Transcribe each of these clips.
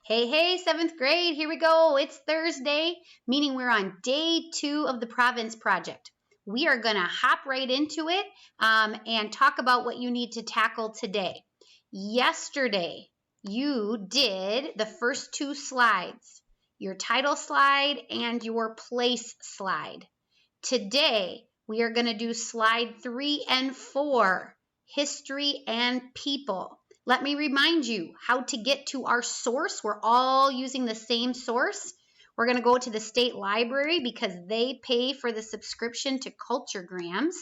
Hey, hey, seventh grade, here we go. It's Thursday, meaning we're on day 2 of the Province Project. We are going to hop right into it and talk about what you need to tackle today. Yesterday, you did the first 2 slides, your title slide and your place slide. Today, we are going to do slide 3 and 4, history and people. Let me remind you how to get to our source. We're all using the same source. We're going to go to the state library because they pay for the subscription to Culturegrams.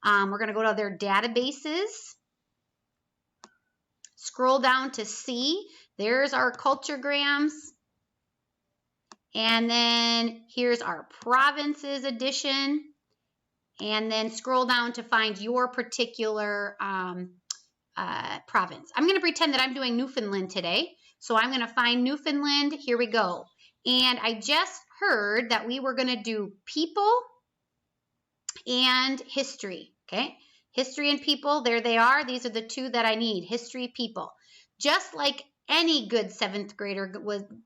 We're going to go to their databases. Scroll down to C. There's our Culturegrams. And then here's our provinces edition. And then scroll down to find your particular province. I'm going to pretend that I'm doing Newfoundland today. So I'm going to find Newfoundland. Here we go. And I just heard that we were going to do people and history. Okay. History and people. There they are. These are the 2 that I need. History, people. Just like any good 7th grader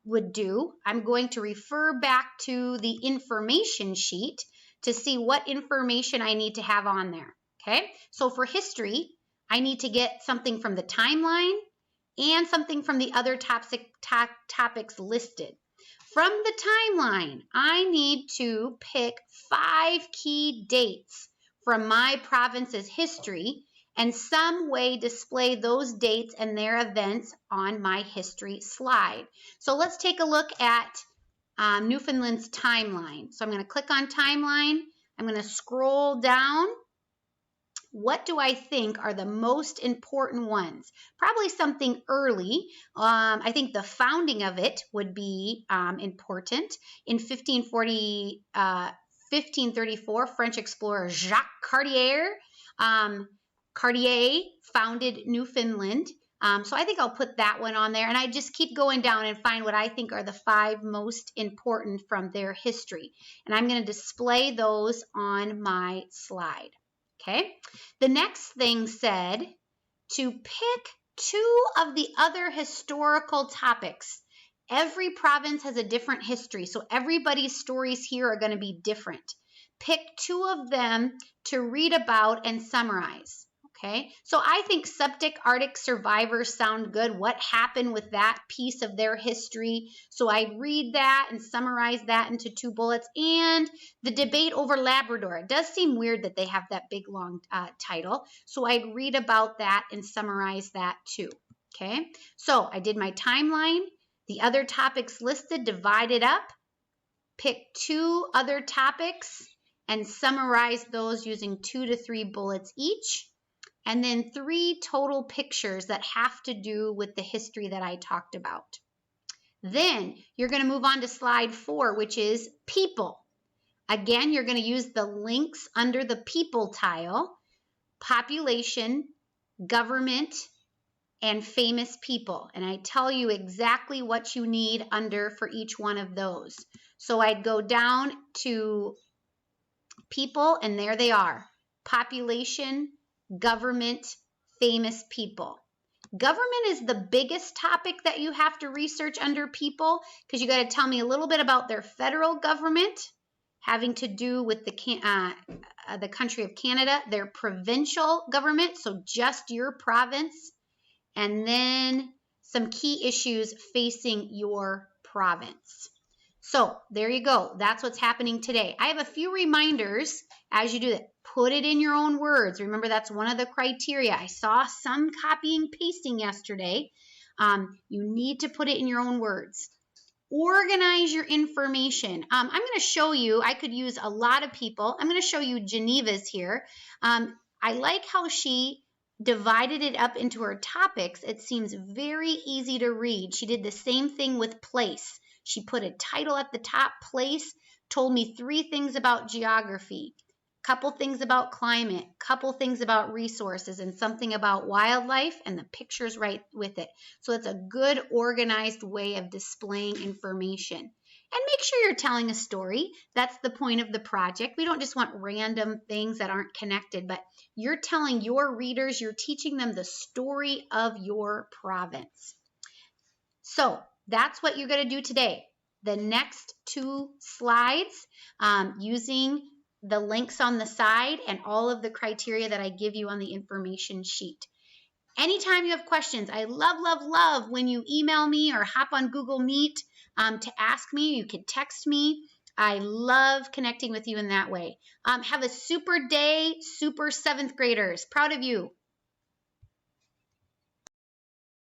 would do, I'm going to refer back to the information sheet to see what information I need to have on there. Okay. So for history, I need to get something from the timeline and something from the other topics listed. From the timeline, I need to pick 5 key dates from my province's history and some way display those dates and their events on my history slide. So let's take a look at Newfoundland's timeline. So I'm going to click on timeline. I'm going to scroll down. What do I think are the most important ones? Probably something early. I think the founding of it would be important. In 1534, French explorer Jacques Cartier founded Newfoundland. So I think I'll put that one on there. And I just keep going down and find what I think are the 5 most important from their history. And I'm going to display those on my slide. Okay, the next thing said to pick 2 of the other historical topics. Every province has a different history, so everybody's stories here are going to be different. Pick 2 of them to read about and summarize. Okay, so I think Arctic survivors sound good. What happened with that piece of their history? So I'd read that and summarize that into 2 bullets. And the debate over Labrador. It does seem weird that they have that big, long title. So I'd read about that and summarize that too. Okay, so I did my timeline. The other topics listed, divided up. Pick 2 other topics and summarize those using 2 to 3 bullets each. And then 3 total pictures that have to do with the history that I talked about. Then you're going to move on to slide 4, which is people. Again, you're going to use the links under the people tile, population, government, and famous people. And I tell you exactly what you need under for each one of those. So I'd go down to people, and there they are. Population, government, famous people. Government is the biggest topic that you have to research under people because you got to tell me a little bit about their federal government having to do with the country of Canada, their provincial government, so just your province, and then some key issues facing your province. So there you go. That's what's happening today. I have a few reminders as you do that. Put it in your own words. Remember, that's one of the criteria. I saw some copying pasting yesterday. You need to put it in your own words. Organize your information. I'm going to show you, I could use a lot of people. I'm going to show you Geneva's here. I like how she divided it up into her topics. It seems very easy to read. She did the same thing with place. She put a title at the top, place, told me 3 things about geography, couple things about climate, couple things about resources, and something about wildlife, and the pictures right with it. So it's a good organized way of displaying information. And make sure you're telling a story. That's the point of the project. We don't just want random things that aren't connected, but you're telling your readers, you're teaching them the story of your province. So that's what you're going to do today. The next 2 slides, using the links on the side and all of the criteria that I give you on the information sheet. Anytime you have questions, I love when you email me or hop on Google Meet to ask me. You can text me. I love connecting with you in that way. Have a super day, super 7th graders. Proud of you.